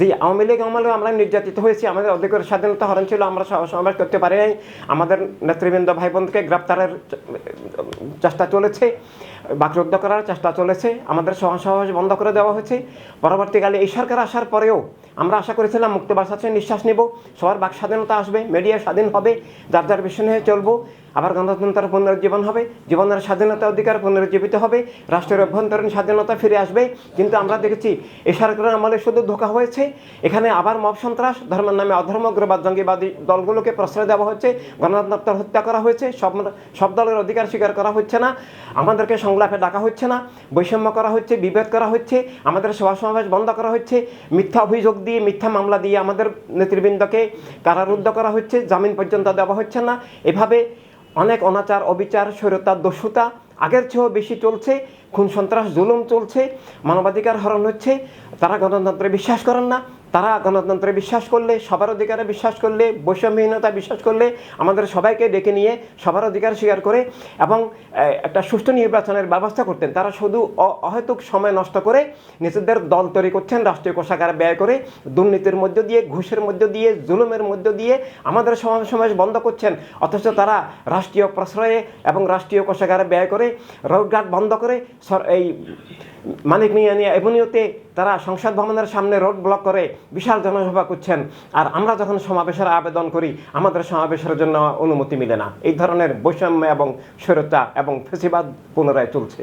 জি, আওয়ামী লীগ আমলেও আমরা নির্যাতিত হয়েছি, আমাদের অধিকার স্বাধীনতা হরণ ছিল, আমরা সমাবেশ করতে পারি নাই, আমাদের নেতৃবৃন্দ ভাই বোনকে গ্রেপ্তারের চেষ্টা চলেছে, বাকরুদ্ধ করার চেষ্টা চলেছে, আমাদের সমাবেশ বন্ধ করে দেওয়া হয়েছে। পরবর্তীকালে এই সরকার আসার পরেও আমরা আশা করেছিলাম মুক্ত বাতাসে নিঃশ্বাস নেব, সবার বাক স্বাধীনতা আসবে, মিডিয়া স্বাধীন হবে, যার যার বিষয় নিয়ে চলবো, আবার গণতন্ত্রের পুনরুজ্জীবন হবে, জীবনের স্বাধীনতা অধিকার পুনরুজ্জীবিত হবে, রাষ্ট্রের অভ্যন্তরীণ স্বাধীনতা ফিরে আসবে। কিন্তু আমরা দেখেছি এই সরকারের আমলে শুধু ধোঁকা হয়েছে, এখানে আবার মব সন্ত্রাস, ধর্মের নামে অধর্ম, উগ্রবাদ, জঙ্গিবাদী দলগুলোকে প্রশ্রয় দেওয়া হচ্ছে, গণতন্ত্র হত্যা করা হয়েছে, সব দলের অধিকার স্বীকার করা হচ্ছে না, আমাদেরকে সংলাপে ডাকা হচ্ছে না, বৈষম্য করা হচ্ছে, বিভেদ করা হচ্ছে, আমাদের সভা সমাবেশ বন্ধ করা হচ্ছে, মিথ্যা অভিযোগ দিয়ে, মিথ্যা মামলা দিয়ে আমাদের নেতৃবৃন্দকে কারারুদ্ধ করা হচ্ছে, জামিন পর্যন্ত দেওয়া হচ্ছে না। এভাবে অনেক অনাচার, অবিচার, স্বৈরতার দস্যুতা আগের চেয়েও বেশি চলছে, খুন সন্ত্রাস, জুলুম চলছে, মানবাধিকার হরণ হচ্ছে। তারা গণতন্ত্রে বিশ্বাস করেন না, তারা গণতন্ত্রে বিশ্বাস করলে, সবার অধিকারে বিশ্বাস করলে, বৈষম্যহীনতা বিশ্বাস করলে আমাদের সবাইকে ডেকে নিয়ে সবার অধিকার স্বীকার করে এবং একটা সুষ্ঠু নির্বাচনের ব্যবস্থা করতেন। তারা শুধু অহেতুক সময় নষ্ট করে নিজেদের দল তৈরি করছেন, রাষ্ট্রীয় কোষাগার ব্যয় করে, দুর্নীতির মধ্য দিয়ে, ঘুষের মধ্য দিয়ে, জুলুমের মধ্য দিয়ে আমাদের সমাবেশ বন্ধ করছেন। অথচ তারা রাষ্ট্রীয় প্রশ্রয়ে এবং রাষ্ট্রীয় কোষাগারে ব্যয় করে, রোডঘাট বন্ধ করে, এই মানিক মিয়া এভিনিউতে তারা সংসদ ভবনের সামনে রোড ব্লক করে বিশাল জনসভা করছেন। আর আমরা যখন সমাবেশের আবেদন করি, আমাদের সমাবেশের জন্য অনুমতি মিলে না। এই ধরনের বৈষম্য এবং স্বৈরতা এবং ফ্যাসিবাদ পুনরায় চলছে।